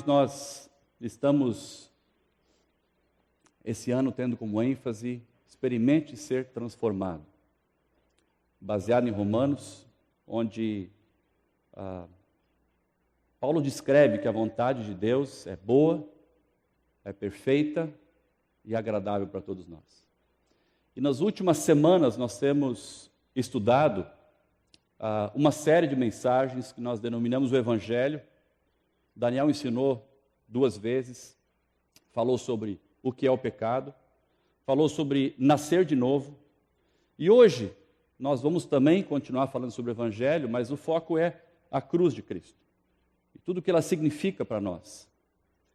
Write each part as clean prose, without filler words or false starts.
nós estamos, esse ano, tendo como ênfase, experimente ser transformado. Baseado em Romanos, onde Paulo descreve que a vontade de Deus é boa, é perfeita e agradável para todos nós. E nas últimas semanas nós temos estudado uma série de mensagens que nós denominamos o Evangelho. Daniel ensinou 2 vezes, falou sobre o que é o pecado, falou sobre nascer de novo. E hoje nós vamos também continuar falando sobre o Evangelho, mas o foco é a cruz de Cristo e tudo o que ela significa para nós.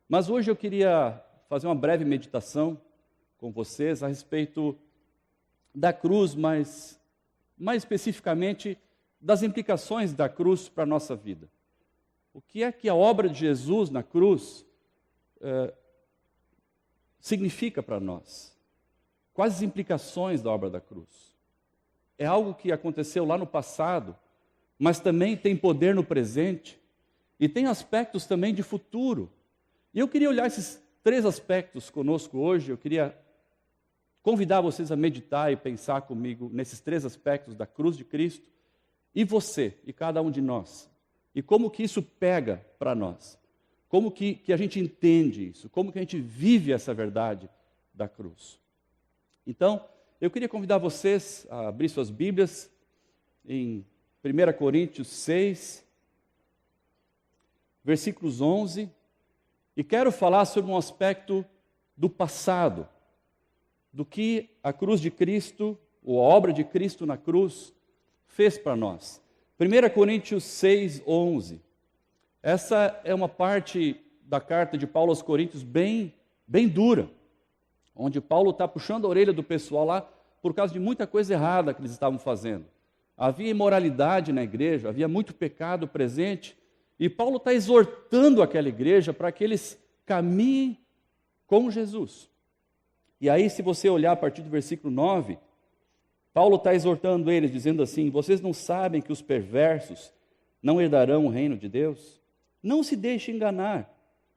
Mas hoje eu queria fazer uma breve meditação com vocês a respeito da cruz, mas mais especificamente das implicações da cruz para a nossa vida. O que é que a obra de Jesus na cruz significa para nós? Quais as implicações da obra da cruz? É algo que aconteceu lá no passado, mas também tem poder no presente e tem aspectos também de futuro. E eu queria olhar esses 3 aspectos conosco hoje. Eu queria convidar vocês a meditar e pensar comigo nesses 3 aspectos da cruz de Cristo, e você, e cada um de nós, e como que isso pega para nós, como que a gente entende isso, como que a gente vive essa verdade da cruz. Então, eu queria convidar vocês a abrir suas Bíblias em 1 Coríntios 6, versículos 11, e quero falar sobre um aspecto do passado, do que a cruz de Cristo, ou a obra de Cristo na cruz, fez para nós. 1 Coríntios 6, 11. Essa é uma parte da carta de Paulo aos Coríntios bem dura, onde Paulo está puxando a orelha do pessoal lá por causa de muita coisa errada que eles estavam fazendo. Havia imoralidade na igreja, havia muito pecado presente, e Paulo está exortando aquela igreja para que eles caminhem com Jesus. E aí, se você olhar a partir do versículo 9, Paulo está exortando eles, dizendo assim: vocês não sabem que os perversos não herdarão o reino de Deus? Não se deixem enganar,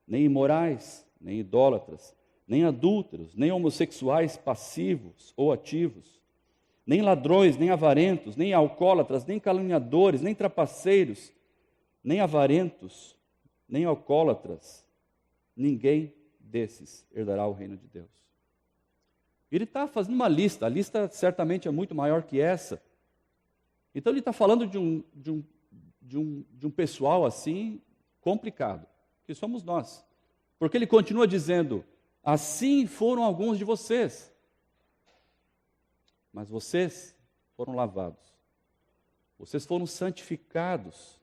nem imorais, nem idólatras, nem adúlteros, nem homossexuais passivos ou ativos, nem ladrões, nem avarentos, nem alcoólatras, nem caluniadores, nem trapaceiros, nem avarentos, nem alcoólatras, ninguém desses herdará o reino de Deus. Ele está fazendo uma lista, a lista certamente é muito maior que essa. Então ele está falando de um pessoal assim complicado, que somos nós. Porque ele continua dizendo: assim foram alguns de vocês, mas vocês foram lavados, vocês foram santificados,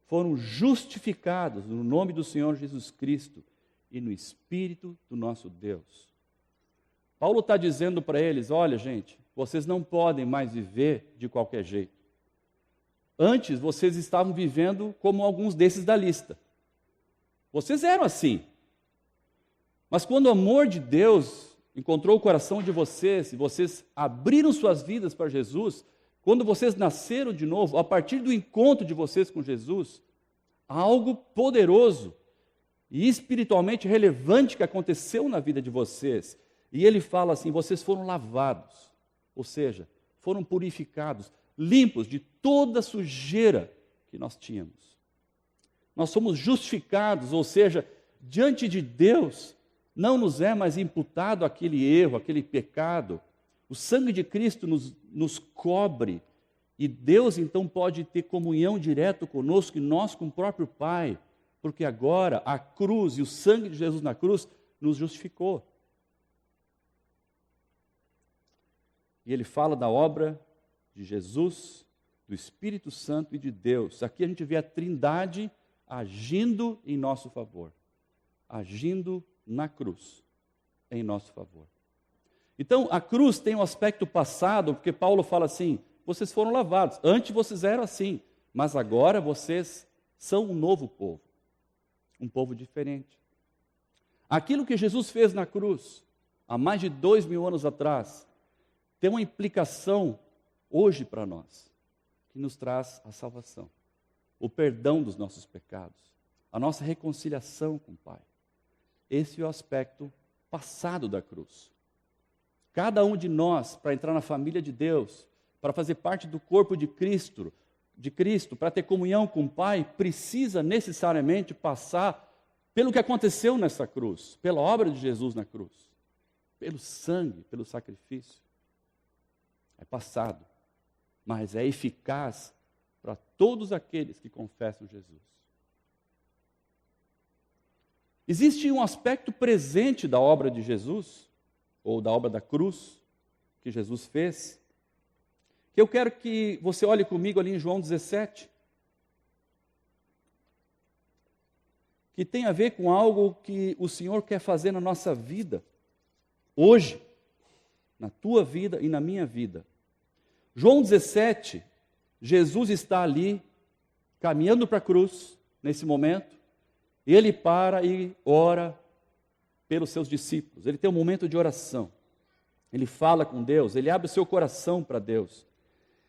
foram justificados no nome do Senhor Jesus Cristo e no Espírito do nosso Deus. Paulo está dizendo para eles: olha, gente, vocês não podem mais viver de qualquer jeito. Antes vocês estavam vivendo como alguns desses da lista. Vocês eram assim. Mas quando o amor de Deus encontrou o coração de vocês, e vocês abriram suas vidas para Jesus, quando vocês nasceram de novo, a partir do encontro de vocês com Jesus, algo poderoso e espiritualmente relevante que aconteceu na vida de vocês. E ele fala assim: vocês foram lavados, ou seja, foram purificados, limpos de toda a sujeira que nós tínhamos. Nós somos justificados, ou seja, diante de Deus, não nos é mais imputado aquele erro, aquele pecado. O sangue de Cristo nos cobre, e Deus então pode ter comunhão direto conosco, e nós com o próprio Pai, porque agora a cruz e o sangue de Jesus na cruz nos justificou. E ele fala da obra de Jesus, do Espírito Santo e de Deus. Aqui a gente vê a Trindade agindo em nosso favor, agindo na cruz em nosso favor. Então, a cruz tem um aspecto passado, porque Paulo fala assim: vocês foram lavados, antes vocês eram assim, mas agora vocês são um novo povo, um povo diferente. Aquilo que Jesus fez na cruz, há mais de 2000 anos atrás, tem uma implicação hoje para nós, que nos traz a salvação, o perdão dos nossos pecados, a nossa reconciliação com o Pai. Esse é o aspecto passado da cruz. Cada um de nós, para entrar na família de Deus, para fazer parte do corpo de Cristo, para ter comunhão com o Pai, precisa necessariamente passar pelo que aconteceu nessa cruz, pela obra de Jesus na cruz, pelo sangue, pelo sacrifício. É passado, mas é eficaz para todos aqueles que confessam Jesus. Existe um aspecto presente da obra de Jesus, ou da obra da cruz, que Jesus fez, que eu quero que você olhe comigo ali em João 17, que tem a ver com algo que o Senhor quer fazer na nossa vida, hoje, na tua vida e na minha vida. João 17, Jesus está ali, caminhando para a cruz, nesse momento, ele para e ora pelos seus discípulos. Ele tem um momento de oração. Ele fala com Deus, ele abre o seu coração para Deus.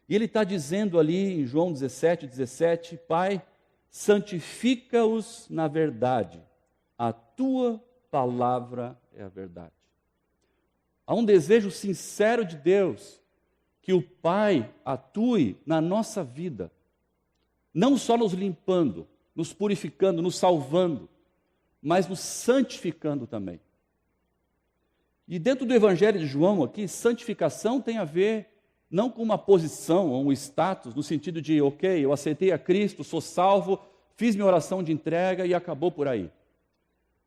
E ele está dizendo ali em João 17, Pai, santifica-os na verdade. A tua palavra é a verdade. Há um desejo sincero de Deus que o Pai atue na nossa vida, não só nos limpando, nos purificando, nos salvando, mas nos santificando também. E dentro do Evangelho de João aqui, santificação tem a ver não com uma posição ou um status, no sentido de, ok, eu aceitei a Cristo, sou salvo, fiz minha oração de entrega e acabou por aí.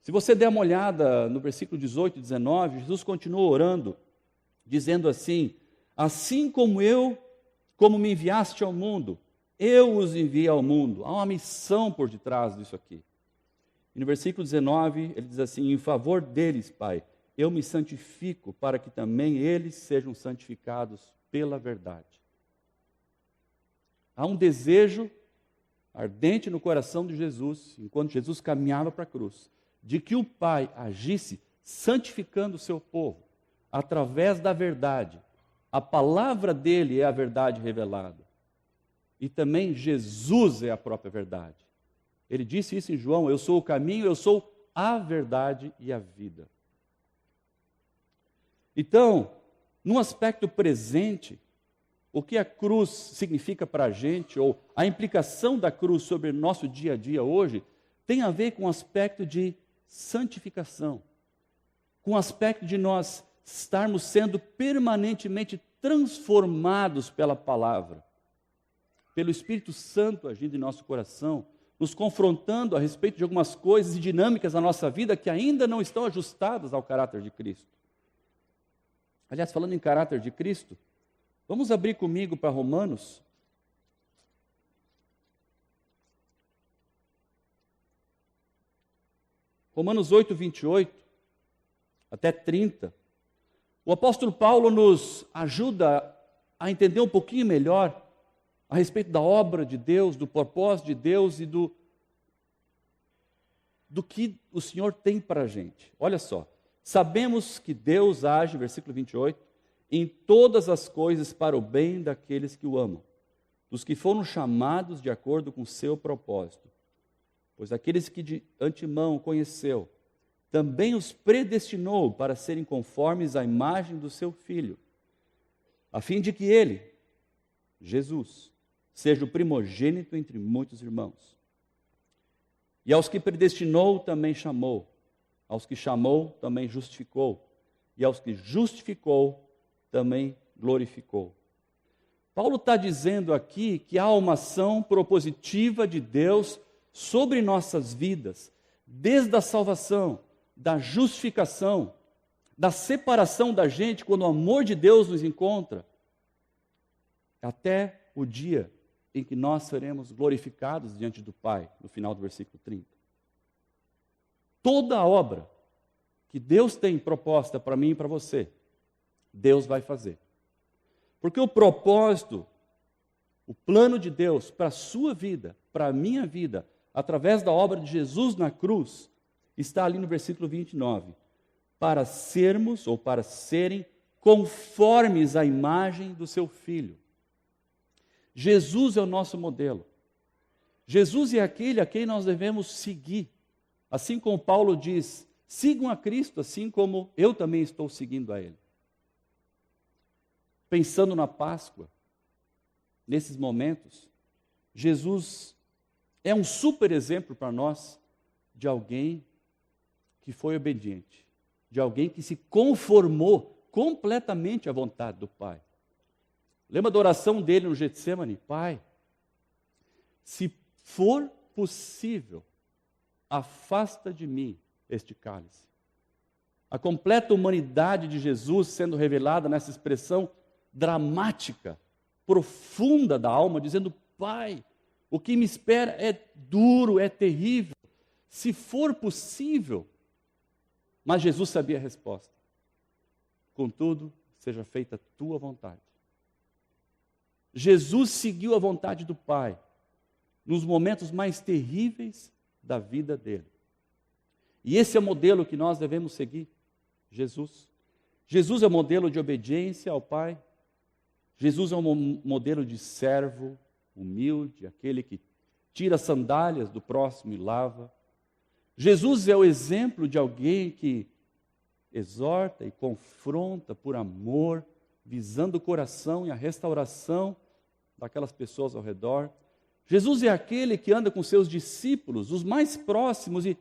Se você der uma olhada no versículo 18 e 19, Jesus continua orando, dizendo assim, assim como me enviaste ao mundo, eu os enviei ao mundo. Há uma missão por detrás disso aqui. E no versículo 19, ele diz assim, em favor deles, Pai, eu me santifico para que também eles sejam santificados pela verdade. Há um desejo ardente no coração de Jesus, enquanto Jesus caminhava para a cruz, de que o Pai agisse santificando o seu povo, através da verdade. A palavra dele é a verdade revelada. E também Jesus é a própria verdade. Ele disse isso em João, eu sou o caminho, eu sou a verdade e a vida. Então, num aspecto presente, o que a cruz significa para a gente, ou a implicação da cruz sobre o nosso dia a dia hoje, tem a ver com o aspecto de santificação, com o aspecto de nós estarmos sendo permanentemente transformados pela palavra, pelo Espírito Santo agindo em nosso coração, nos confrontando a respeito de algumas coisas e dinâmicas da nossa vida que ainda não estão ajustadas ao caráter de Cristo. Aliás, falando em caráter de Cristo, vamos abrir comigo para Romanos. Romanos 8, 28 até 30. O apóstolo Paulo nos ajuda a entender um pouquinho melhor a respeito da obra de Deus, do propósito de Deus e do que o Senhor tem para a gente. Olha só, sabemos que Deus age, versículo 28, em todas as coisas para o bem daqueles que o amam, dos que foram chamados de acordo com o seu propósito. Pois aqueles que de antemão conheceu, também os predestinou para serem conformes à imagem do seu Filho, a fim de que ele, Jesus, seja o primogênito entre muitos irmãos. E aos que predestinou também chamou, aos que chamou também justificou, e aos que justificou também glorificou. Paulo está dizendo aqui que há uma ação propositiva de Deus sobre nossas vidas, desde a salvação, da justificação, da separação da gente, quando o amor de Deus nos encontra, até o dia em que nós seremos glorificados diante do Pai, no final do versículo 30. Toda a obra que Deus tem proposta para mim e para você, Deus vai fazer. Porque o propósito, o plano de Deus para a sua vida, para a minha vida, através da obra de Jesus na cruz, está ali no versículo 29. Para sermos, ou para serem, conformes à imagem do seu Filho. Jesus é o nosso modelo. Jesus é aquele a quem nós devemos seguir. Assim como Paulo diz, sigam a Cristo, assim como eu também estou seguindo a Ele. Pensando na Páscoa, nesses momentos, Jesus é um super exemplo para nós de alguém que foi obediente, de alguém que se conformou completamente à vontade do Pai. Lembra da oração dele no Getsêmani? Pai, se for possível, afasta de mim este cálice. A completa humanidade de Jesus sendo revelada nessa expressão dramática, profunda da alma, dizendo, Pai, o que me espera é duro, é terrível. Se for possível. Mas Jesus sabia a resposta. Contudo, seja feita a tua vontade. Jesus seguiu a vontade do Pai nos momentos mais terríveis da vida dele. E esse é o modelo que nós devemos seguir, Jesus. Jesus é o modelo de obediência ao Pai. Jesus é um modelo de servo humilde, aquele que tira as sandálias do próximo e lava. Jesus é o exemplo de alguém que exorta e confronta por amor, visando o coração e a restauração daquelas pessoas ao redor. Jesus é aquele que anda com seus discípulos, os mais próximos, e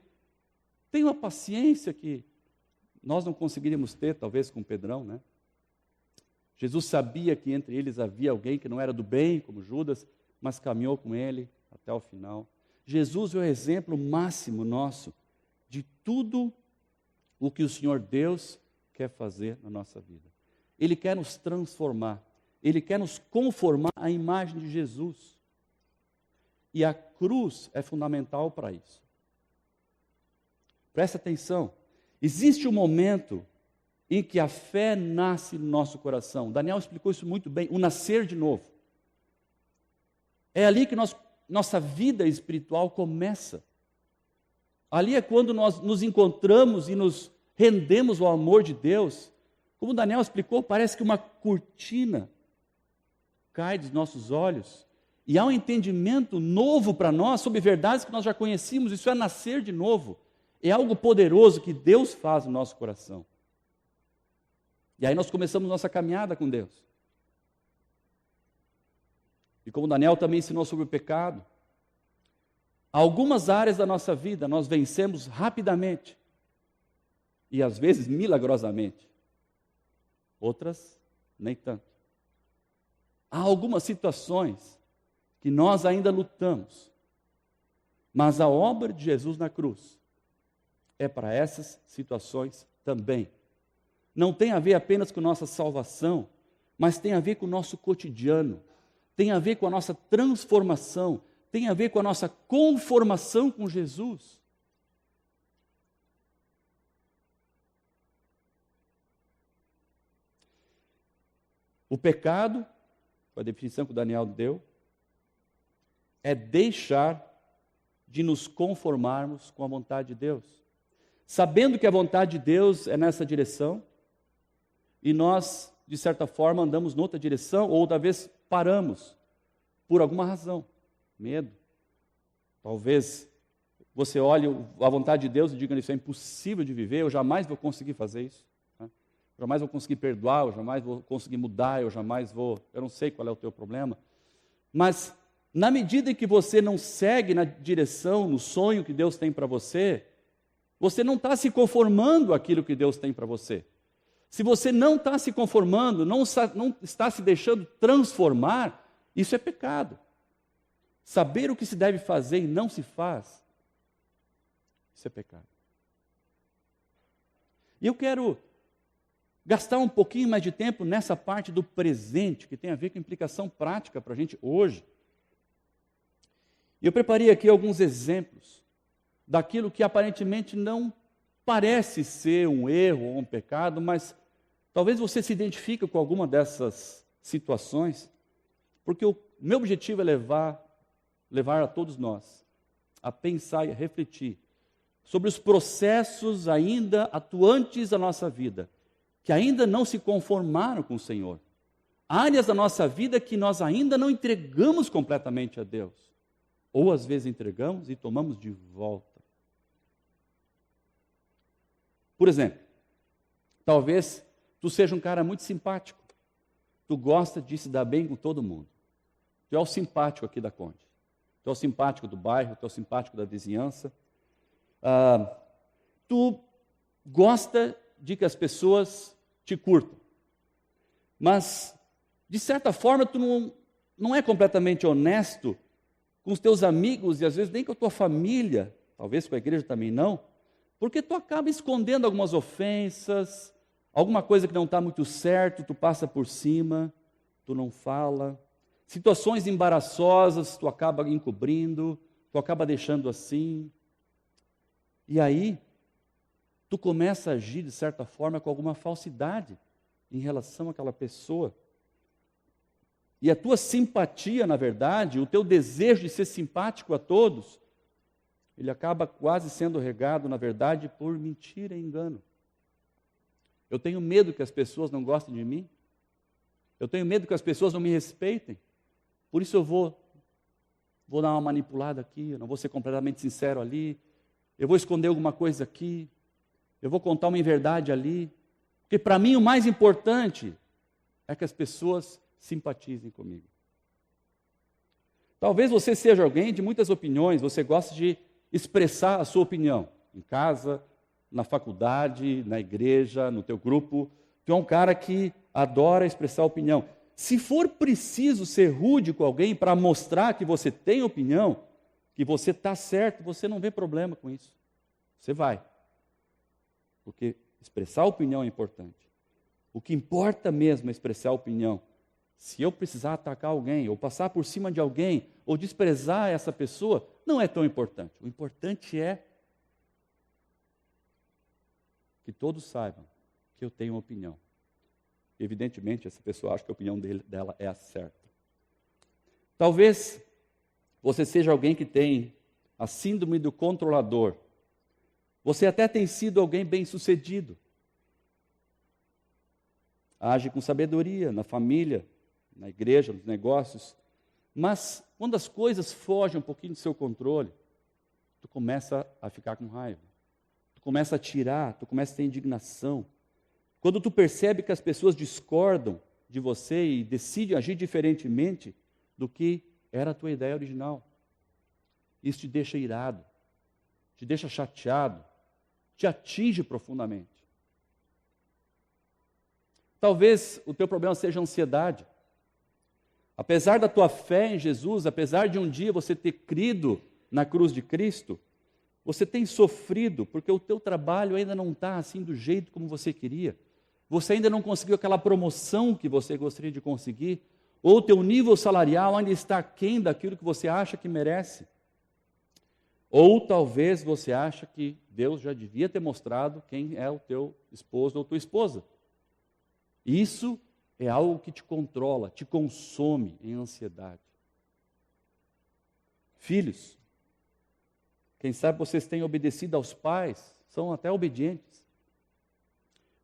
tem uma paciência que nós não conseguiríamos ter, talvez, com Pedrão, né? Jesus sabia que entre eles havia alguém que não era do bem, como Judas, mas caminhou com ele até o final. Jesus é o exemplo máximo nosso de tudo o que o Senhor Deus quer fazer na nossa vida. Ele quer nos transformar, Ele quer nos conformar à imagem de Jesus. E a cruz é fundamental para isso. Presta atenção, existe um momento em que a fé nasce no nosso coração. Daniel explicou isso muito bem, o nascer de novo. É ali que nossa vida espiritual começa. Ali é quando nós nos encontramos e nos rendemos ao amor de Deus. Como Daniel explicou, parece que uma cortina cai dos nossos olhos e há um entendimento novo para nós sobre verdades que nós já conhecíamos. Isso é nascer de novo. É algo poderoso que Deus faz no nosso coração. E aí nós começamos nossa caminhada com Deus. E como Daniel também ensinou sobre o pecado, algumas áreas da nossa vida nós vencemos rapidamente. E às vezes milagrosamente. Outras, nem tanto. Há algumas situações que nós ainda lutamos. Mas a obra de Jesus na cruz é para essas situações também. Não tem a ver apenas com nossa salvação, mas tem a ver com o nosso cotidiano, tem a ver com a nossa transformação, tem a ver com a nossa conformação com Jesus. O pecado, com a definição que o Daniel deu, é deixar de nos conformarmos com a vontade de Deus. Sabendo que a vontade de Deus é nessa direção, e nós, de certa forma, andamos noutra direção, ou talvez paramos, por alguma razão, medo. Talvez você olhe a vontade de Deus e diga, isso é impossível de viver, eu jamais vou conseguir fazer isso. Né? Eu jamais vou conseguir perdoar, eu jamais vou conseguir mudar, eu não sei qual é o teu problema. Mas, na medida em que você não segue na direção, no sonho que Deus tem para você, você não está se conformando àquilo que Deus tem para você. Se você não está se conformando, não está se deixando transformar, isso é pecado. Saber o que se deve fazer e não se faz, isso é pecado. E eu quero gastar um pouquinho mais de tempo nessa parte do presente, que tem a ver com implicação prática para a gente hoje. E eu preparei aqui alguns exemplos daquilo que aparentemente não parece ser um erro ou um pecado, mas talvez você se identifique com alguma dessas situações, porque o meu objetivo é levar a todos nós a pensar e a refletir sobre os processos ainda atuantes da nossa vida, que ainda não se conformaram com o Senhor. Áreas da nossa vida que nós ainda não entregamos completamente a Deus. Ou às vezes entregamos e tomamos de volta. Por exemplo, talvez tu seja um cara muito simpático. Tu gosta de se dar bem com todo mundo. Tu é o simpático aqui da Conde. Tu é o simpático do bairro, tu é o simpático da vizinhança. Tu gosta de que as pessoas te curtam. Mas, de certa forma, tu não é completamente honesto com os teus amigos e às vezes nem com a tua família, talvez com a igreja também não, porque tu acaba escondendo algumas ofensas, alguma coisa que não está muito certo, tu passa por cima, tu não fala. Situações embaraçosas, tu acaba encobrindo, tu acaba deixando assim. E aí, tu começa a agir, de certa forma, com alguma falsidade em relação àquela pessoa. E a tua simpatia, na verdade, o teu desejo de ser simpático a todos, ele acaba quase sendo regado, na verdade, por mentira e engano. Eu tenho medo que as pessoas não gostem de mim. Eu tenho medo que as pessoas não me respeitem. Por isso eu vou dar uma manipulada aqui, eu não vou ser completamente sincero ali. Eu vou esconder alguma coisa aqui. Eu vou contar uma inverdade ali. Porque para mim o mais importante é que as pessoas simpatizem comigo. Talvez você seja alguém de muitas opiniões, você gosta de expressar a sua opinião. Em casa, na faculdade, na igreja, no teu grupo. Tu é um cara que adora expressar opinião. Se for preciso ser rude com alguém para mostrar que você tem opinião, que você está certo, você não vê problema com isso. Você vai. Porque expressar opinião é importante. O que importa mesmo é expressar opinião. Se eu precisar atacar alguém, ou passar por cima de alguém, ou desprezar essa pessoa, não é tão importante. O importante é que todos saibam que eu tenho uma opinião. Evidentemente, essa pessoa acha que a opinião dela é a certa. Talvez você seja alguém que tem a síndrome do controlador. Você até tem sido alguém bem-sucedido. Age com sabedoria na família, na igreja, nos negócios. Mas quando as coisas fogem um pouquinho do seu controle, tu começa a ficar com raiva. Tu começa a tirar, tu começa a ter indignação. Quando tu percebe que as pessoas discordam de você e decidem agir diferentemente do que era a tua ideia original, isso te deixa irado, te deixa chateado, te atinge profundamente. Talvez o teu problema seja a ansiedade. Apesar da tua fé em Jesus, apesar de um dia você ter crido na cruz de Cristo, você tem sofrido porque o teu trabalho ainda não está assim do jeito como você queria. Você ainda não conseguiu aquela promoção que você gostaria de conseguir, ou o teu nível salarial ainda está aquém daquilo que você acha que merece. Ou talvez você acha que Deus já devia ter mostrado quem é o teu esposo ou tua esposa. Isso é algo que te controla, te consome em ansiedade. Filhos, quem sabe vocês têm obedecido aos pais, são até obedientes.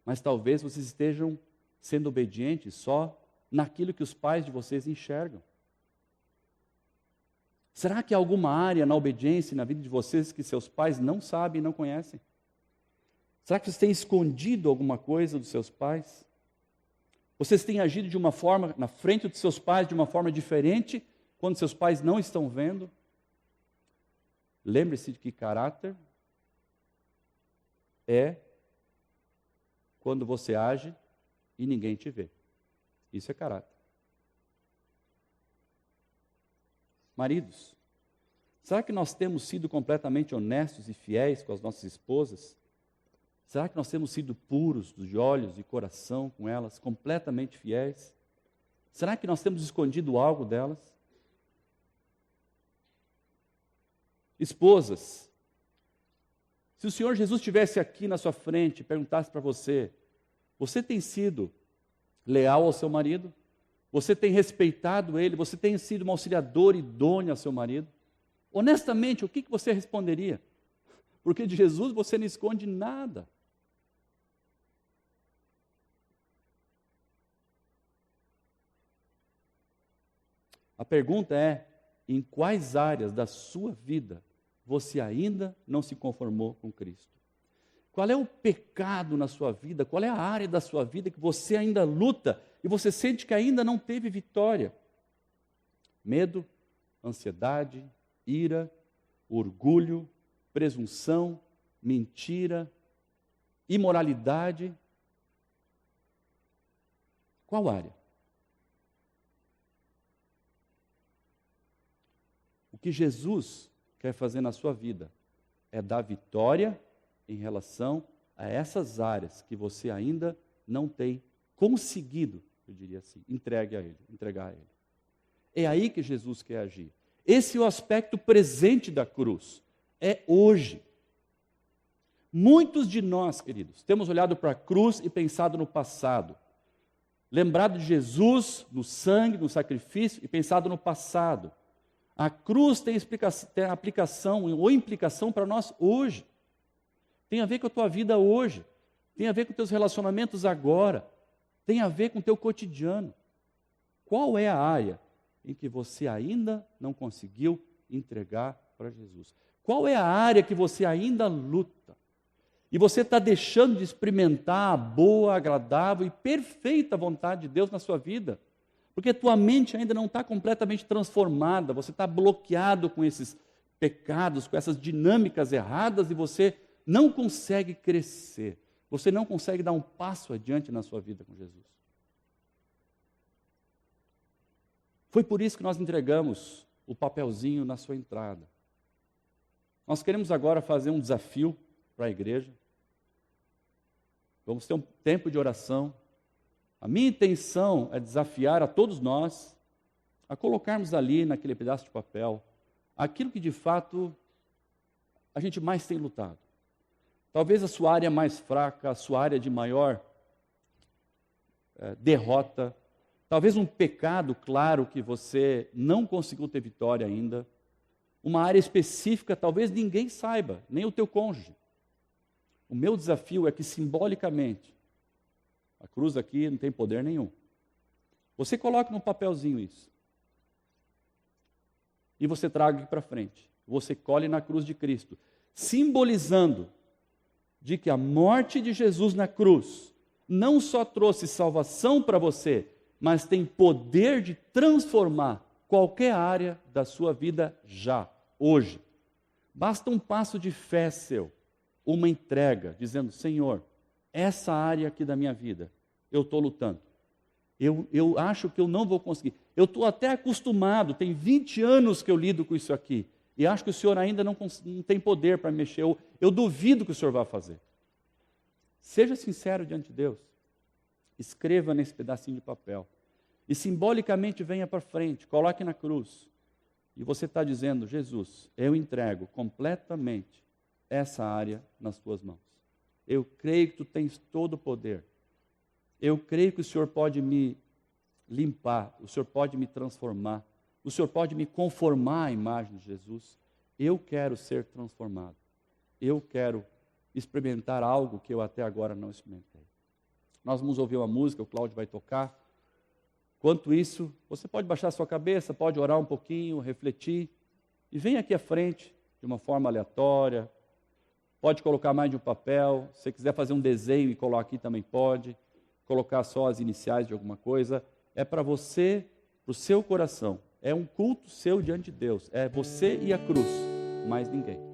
Mas talvez vocês estejam sendo obedientes só naquilo que os pais de vocês enxergam. Será que há alguma área na obediência na vida de vocês que seus pais não sabem e não conhecem? Será que vocês têm escondido alguma coisa dos seus pais? Vocês têm agido de uma forma, na frente dos seus pais, de uma forma diferente, quando seus pais não estão vendo? Lembre-se de que caráter é quando você age e ninguém te vê. Isso é caráter. Maridos, será que nós temos sido completamente honestos e fiéis com as nossas esposas? Será que nós temos sido puros de olhos e coração com elas, completamente fiéis? Será que nós temos escondido algo delas? Esposas, se o Senhor Jesus estivesse aqui na sua frente e perguntasse para você, você tem sido leal ao seu marido? Você tem respeitado ele? Você tem sido uma auxiliadora idônea ao seu marido? Honestamente, o que você responderia? Porque de Jesus você não esconde nada. A pergunta é, em quais áreas da sua vida você ainda não se conformou com Cristo. Qual é o pecado na sua vida? Qual é a área da sua vida que você ainda luta e você sente que ainda não teve vitória? Medo, ansiedade, ira, orgulho, presunção, mentira, imoralidade. Qual área? O que Jesus quer fazer na sua vida é dar vitória em relação a essas áreas que você ainda não tem conseguido, eu diria assim, entregar a Ele. É aí que Jesus quer agir. Esse é o aspecto presente da cruz. É hoje. Muitos de nós, queridos, temos olhado para a cruz e pensado no passado. Lembrado de Jesus, no sangue, no sacrifício e pensado no passado. A cruz tem aplicação ou implicação para nós hoje. Tem a ver com a tua vida hoje. Tem a ver com os teus relacionamentos agora. Tem a ver com o teu cotidiano. Qual é a área em que você ainda não conseguiu entregar para Jesus? Qual é a área que você ainda luta? E você está deixando de experimentar a boa, agradável e perfeita vontade de Deus na sua vida? Porque tua mente ainda não está completamente transformada, você está bloqueado com esses pecados, com essas dinâmicas erradas e você não consegue crescer, você não consegue dar um passo adiante na sua vida com Jesus. Foi por isso que nós entregamos o papelzinho na sua entrada. Nós queremos agora fazer um desafio para a igreja. Vamos ter um tempo de oração. A minha intenção é desafiar a todos nós a colocarmos ali, naquele pedaço de papel, aquilo que de fato a gente mais tem lutado. Talvez a sua área mais fraca, a sua área de maior derrota, talvez um pecado claro que você não conseguiu ter vitória ainda, uma área específica, talvez ninguém saiba, nem o teu cônjuge. O meu desafio é que simbolicamente, a cruz aqui não tem poder nenhum. Você coloque num papelzinho isso. E você traga aqui para frente. Você colhe na cruz de Cristo, simbolizando de que a morte de Jesus na cruz não só trouxe salvação para você, mas tem poder de transformar qualquer área da sua vida já, hoje. Basta um passo de fé seu, uma entrega, dizendo: Senhor, essa área aqui da minha vida, eu estou lutando. Eu acho que eu não vou conseguir. Eu estou até acostumado, tem 20 anos que eu lido com isso aqui. E acho que o Senhor ainda não tem poder para mexer. Eu duvido que o Senhor vá fazer. Seja sincero diante de Deus. Escreva nesse pedacinho de papel. E simbolicamente venha para frente, coloque na cruz. E você está dizendo: Jesus, eu entrego completamente essa área nas tuas mãos. Eu creio que tu tens todo o poder. Eu creio que o Senhor pode me limpar, o Senhor pode me transformar, o Senhor pode me conformar à imagem de Jesus. Eu quero ser transformado. Eu quero experimentar algo que eu até agora não experimentei. Nós vamos ouvir uma música, o Cláudio vai tocar. Quanto isso, você pode baixar a sua cabeça, pode orar um pouquinho, refletir, e vem aqui à frente, de uma forma aleatória. Pode colocar mais de um papel, se você quiser fazer um desenho e colocar aqui também pode. Colocar só as iniciais de alguma coisa. É para você, para o seu coração. É um culto seu diante de Deus. É você e a cruz, mais ninguém.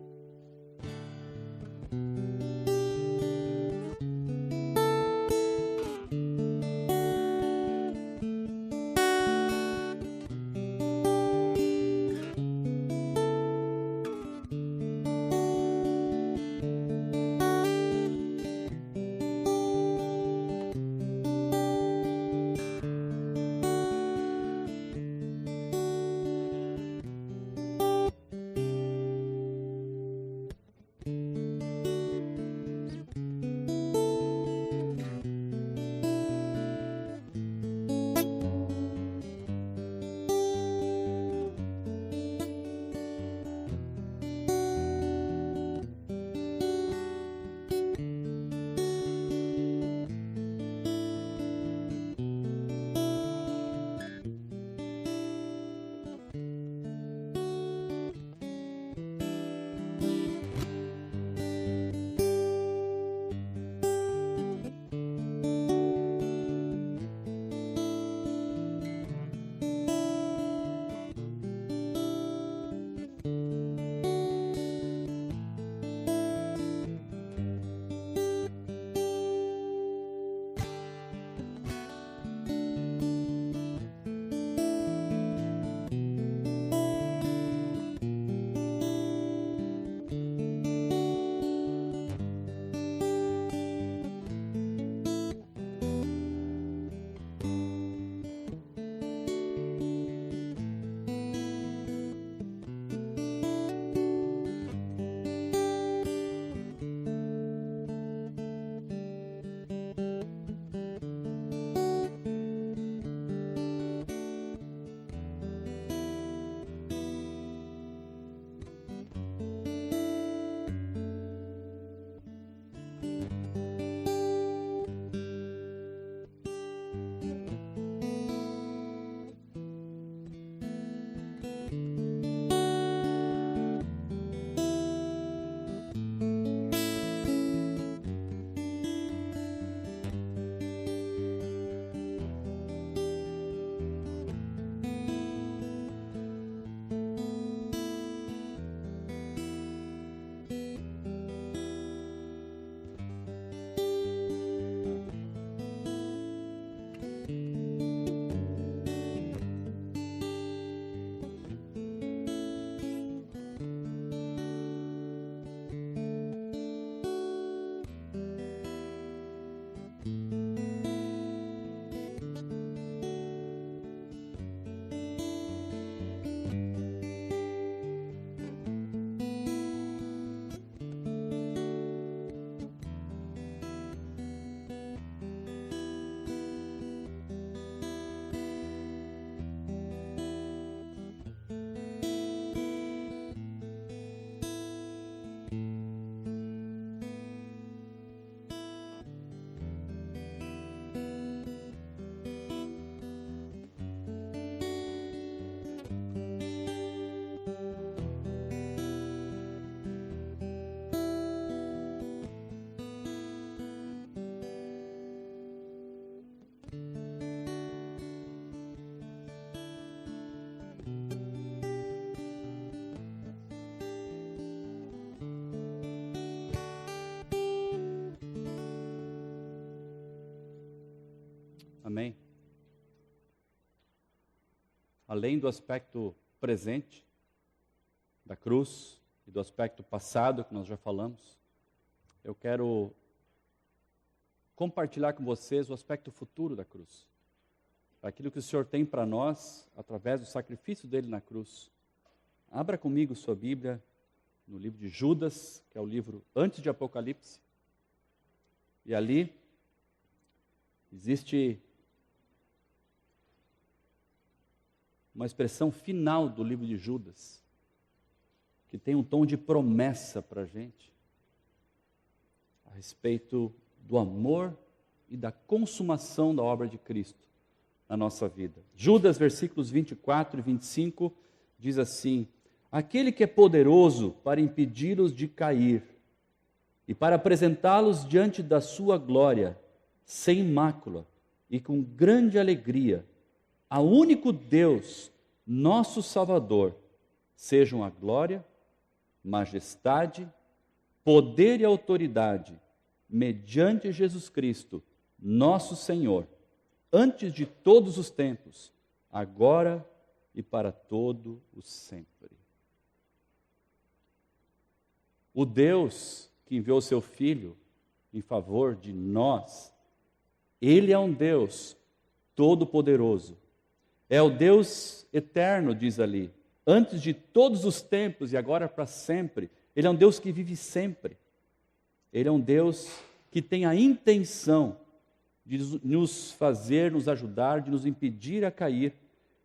além do aspecto presente da cruz e do aspecto passado que nós já falamos, eu quero compartilhar com vocês o aspecto futuro da cruz. Aquilo que o Senhor tem para nós, através do sacrifício dele na cruz. Abra comigo sua Bíblia no livro de Judas, que é o livro antes de Apocalipse. E ali existe uma expressão final do livro de Judas, que tem um tom de promessa para a gente, a respeito do amor e da consumação da obra de Cristo na nossa vida. Judas, versículos 24 e 25, diz assim: aquele que é poderoso para impedi-los de cair e para apresentá-los diante da sua glória, sem mácula e com grande alegria, ao único Deus, nosso Salvador, sejam a glória, majestade, poder e autoridade, mediante Jesus Cristo, nosso Senhor, antes de todos os tempos, agora e para todo o sempre. O Deus que enviou seu Filho em favor de nós, Ele é um Deus todo-poderoso. É o Deus eterno, diz ali, antes de todos os tempos e agora para sempre. Ele é um Deus que vive sempre. Ele é um Deus que tem a intenção de nos fazer, nos ajudar, de nos impedir a cair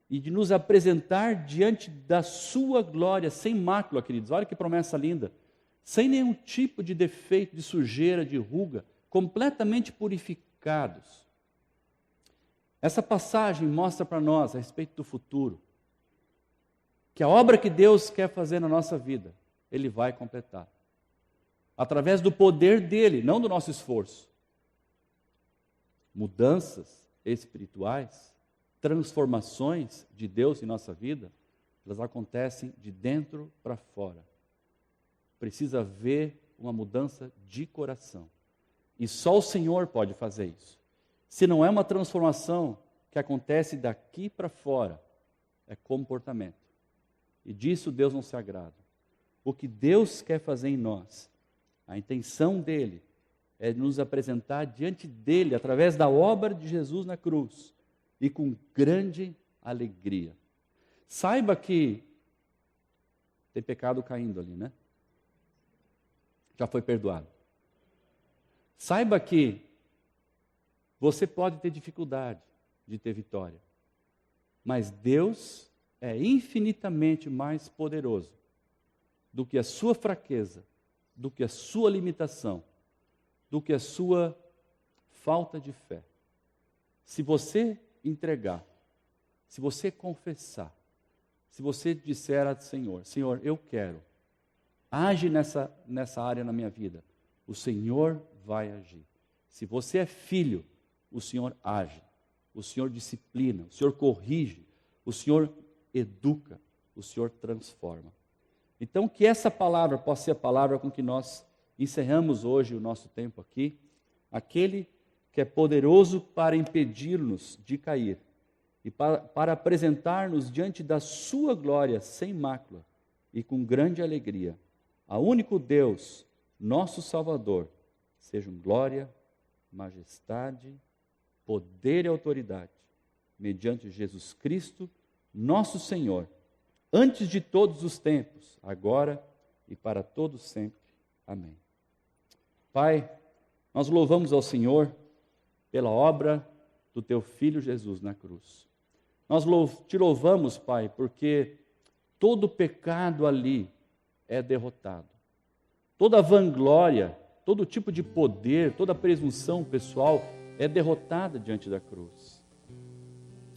e de nos apresentar diante da sua glória, sem mácula, queridos. Olha que promessa linda. Sem nenhum tipo de defeito, de sujeira, de ruga, completamente purificados. Essa passagem mostra para nós, a respeito do futuro, que a obra que Deus quer fazer na nossa vida, Ele vai completar. Através do poder dEle, não do nosso esforço. Mudanças espirituais, transformações de Deus em nossa vida, elas acontecem de dentro para fora. Precisa haver uma mudança de coração. E só o Senhor pode fazer isso. Se não é uma transformação que acontece daqui para fora, é comportamento. E disso Deus não se agrada. O que Deus quer fazer em nós, a intenção dEle, é nos apresentar diante dEle, através da obra de Jesus na cruz, e com grande alegria. Saiba que tem pecado caindo ali, né? Já foi perdoado. Saiba que você pode ter dificuldade de ter vitória, mas Deus é infinitamente mais poderoso do que a sua fraqueza, do que a sua limitação, do que a sua falta de fé. Se você entregar, se você confessar, se você disser ao Senhor, Senhor, eu quero, age nessa área na minha vida, o Senhor vai agir. Se você é filho, o Senhor age, o Senhor disciplina, o Senhor corrige, o Senhor educa, o Senhor transforma. Então, que essa palavra possa ser a palavra com que nós encerramos hoje o nosso tempo aqui. Aquele que é poderoso para impedir-nos de cair e para apresentar-nos diante da sua glória sem mácula e com grande alegria. Ao único Deus, nosso Salvador, sejam glória, majestade, poder e autoridade, mediante Jesus Cristo, nosso Senhor, antes de todos os tempos, agora e para todos sempre. Amém. Pai, nós louvamos ao Senhor pela obra do Teu Filho Jesus na cruz. Nós te louvamos, Pai, porque todo pecado ali é derrotado. Toda vanglória, todo tipo de poder, toda presunção pessoal é derrotada diante da cruz.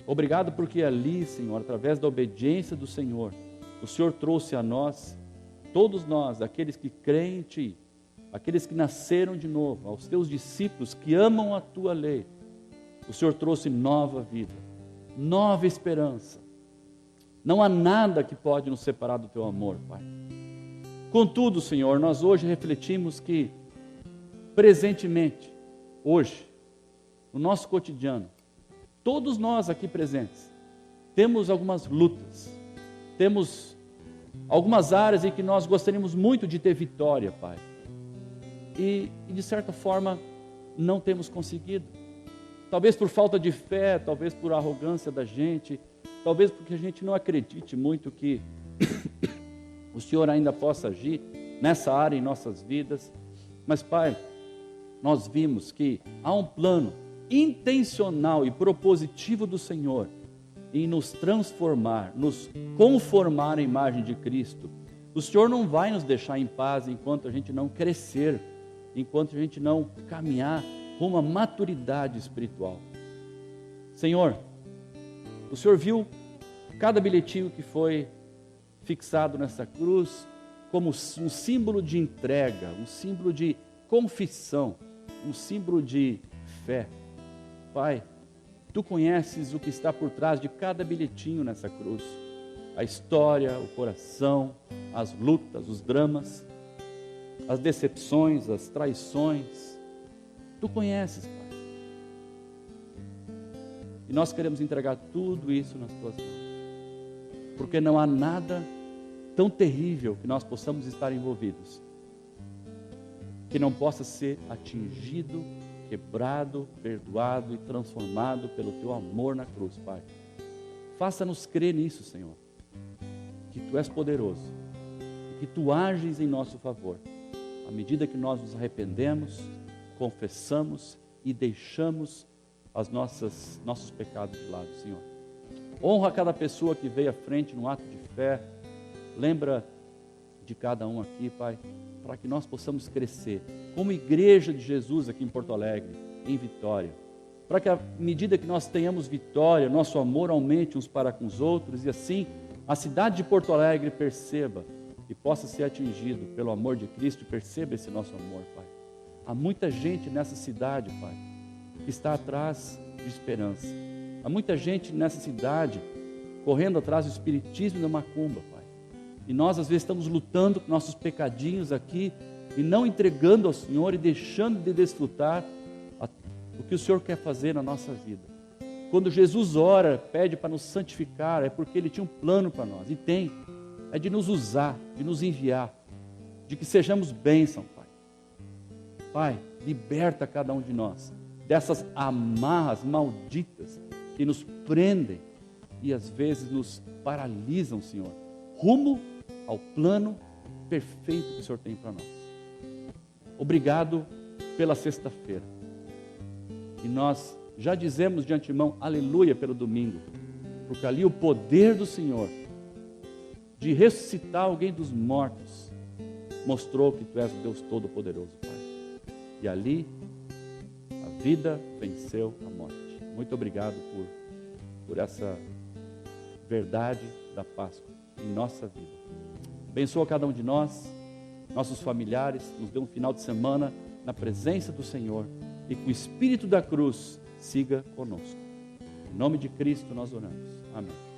Obrigado porque ali, Senhor, através da obediência do Senhor, o Senhor trouxe a nós, todos nós, aqueles que creem em Ti, aqueles que nasceram de novo, aos Teus discípulos que amam a Tua lei, o Senhor trouxe nova vida, nova esperança. Não há nada que pode nos separar do Teu amor, Pai. Contudo, Senhor, nós hoje refletimos que, presentemente, hoje, no nosso cotidiano, todos nós aqui presentes, temos algumas lutas, temos algumas áreas em que nós gostaríamos muito de ter vitória, Pai. E de certa forma não temos conseguido. Talvez por falta de fé, talvez por arrogância da gente, talvez porque a gente não acredite muito que o Senhor ainda possa agir nessa área em nossas vidas. Mas, Pai, nós vimos que há um plano intencional e propositivo do Senhor em nos transformar, nos conformar à imagem de Cristo. O Senhor não vai nos deixar em paz enquanto a gente não crescer, enquanto a gente não caminhar rumo à maturidade espiritual. Senhor, o Senhor viu cada bilhetinho que foi fixado nessa cruz como um símbolo de entrega, um símbolo de confissão, um símbolo de fé. Pai, Tu conheces o que está por trás de cada bilhetinho nessa cruz. A história, o coração, as lutas, os dramas, as decepções, as traições. Tu conheces, Pai. E nós queremos entregar tudo isso nas Tuas mãos. Porque não há nada tão terrível que nós possamos estar envolvidos que não possa ser atingido, quebrado, perdoado e transformado pelo Teu amor na cruz, Pai. Faça-nos crer nisso, Senhor, que Tu és poderoso e que Tu ages em nosso favor, à medida que nós nos arrependemos, confessamos e deixamos nossos pecados de lado, Senhor. Honra cada pessoa que veio à frente no ato de fé. Lembra de cada um aqui, Pai, para que nós possamos crescer como igreja de Jesus aqui em Porto Alegre, em Vitória. Para que à medida que nós tenhamos vitória, nosso amor aumente uns para com os outros e assim a cidade de Porto Alegre perceba e possa ser atingido pelo amor de Cristo, perceba esse nosso amor, Pai. Há muita gente nessa cidade, Pai, que está atrás de esperança. Há muita gente nessa cidade correndo atrás do espiritismo e da macumba, Pai. E nós às vezes estamos lutando com nossos pecadinhos aqui e não entregando ao Senhor e deixando de desfrutar o que o Senhor quer fazer na nossa vida. Quando Jesus ora, pede para nos santificar, é porque Ele tinha um plano para nós, e tem, é de nos usar, de nos enviar, de que sejamos bênção, Pai. Pai, liberta cada um de nós dessas amarras malditas que nos prendem e às vezes nos paralisam, Senhor, rumo ao plano perfeito que o Senhor tem para nós. Obrigado pela sexta-feira. E nós já dizemos de antemão, aleluia, pelo domingo, porque ali o poder do Senhor de ressuscitar alguém dos mortos mostrou que Tu és o Deus Todo-Poderoso, Pai. E ali a vida venceu a morte. Muito obrigado por essa verdade da Páscoa em nossa vida. Abençoa cada um de nós, nossos familiares, nos dê um final de semana na presença do Senhor e que o Espírito da cruz siga conosco. Em nome de Cristo nós oramos. Amém.